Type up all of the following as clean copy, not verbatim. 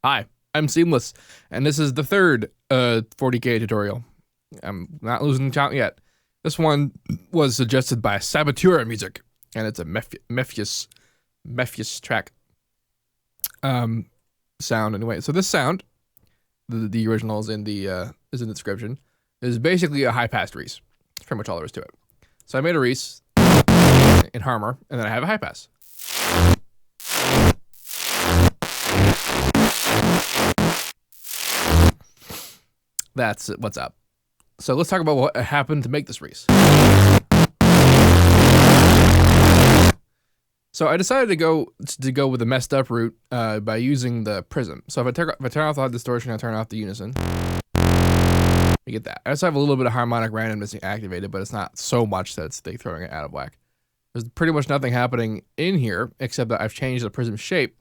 Hi, I'm Seamless, and this is the third 40k tutorial. I'm not losing count yet. This one was suggested by SaboteurMusic, and it's a Mefjus track sound anyway. So this sound, the original is in the description, is basically a high pass Reese. That's pretty much all there is to it. So I made a Reese in Harmor, and then I have a high pass. That's what's up. So let's talk about what happened to make this Reese. So I decided to go with the messed up route by using the prism. So if I turn off the distortion, I turn off the unison. You get that. I also have a little bit of harmonic randomness activated, but it's not so much that it's throwing it out of whack. There's pretty much nothing happening in here except that I've changed the prism shape.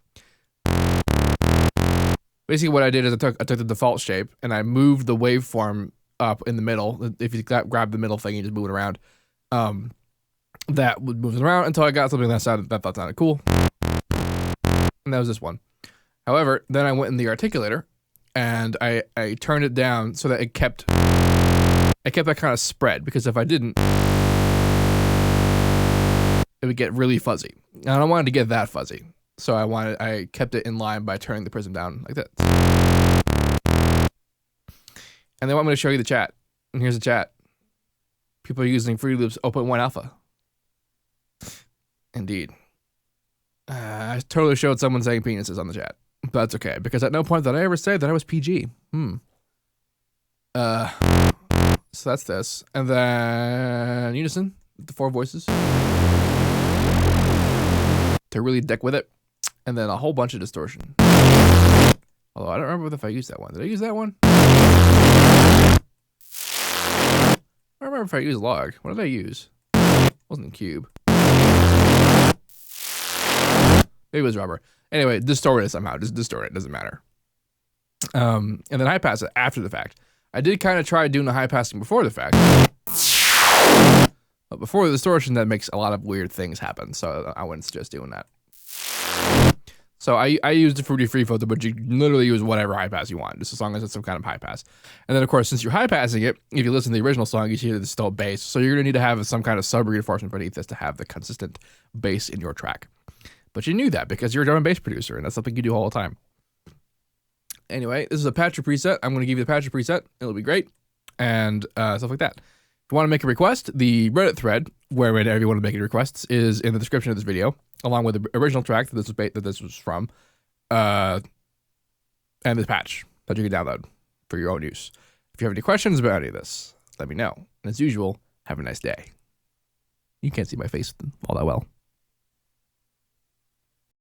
Basically, what I did is I took the default shape and I moved the waveform up in the middle. If you grab the middle thing, you just move it around. That would move it around until I got something that sounded cool. And that was this one. However, then I went in the articulator and I turned it down so that I kept that kind of spread, because if I didn't, it would get really fuzzy. And I don't want it to get that fuzzy. So I kept it in line by turning the prism down like this. And they want me to show you the chat. And here's the chat. People are using Fruity Loops 0.1 alpha. Indeed. I totally showed someone saying penises on the chat. But that's okay, because at no point did I ever say that I was PG. So that's this. And then unison, the 4 voices. To really dick with it. And then a whole bunch of distortion. Although I don't remember if I used that one. Did I use that one? I don't remember if I used log. What did I use? It wasn't cube. Maybe it was rubber. Anyway, distort it somehow. Just distort it. Doesn't matter. And then high pass it after the fact. I did kind of try doing the high passing before the fact. But before the distortion, that makes a lot of weird things happen. So I wouldn't suggest doing that. So I used the Fruity Free filter, but you literally use whatever high pass you want, just as long as it's some kind of high pass. And then, of course, since you're high passing it, if you listen to the original song, you see that it's still bass. So you're going to need to have some kind of sub reinforcement beneath this to have the consistent bass in your track. But you knew that because you're a drum and bass producer, and that's something you do all the time. Anyway, this is a patcher preset. I'm going to give you the patcher preset. It'll be great. And stuff like that. If you want to make a request, the Reddit thread, where everyone is making requests, is in the description of this video, along with the original track that this was from, and this patch that you can download for your own use. If you have any questions about any of this, let me know. And as usual, have a nice day. You can't see my face all that well.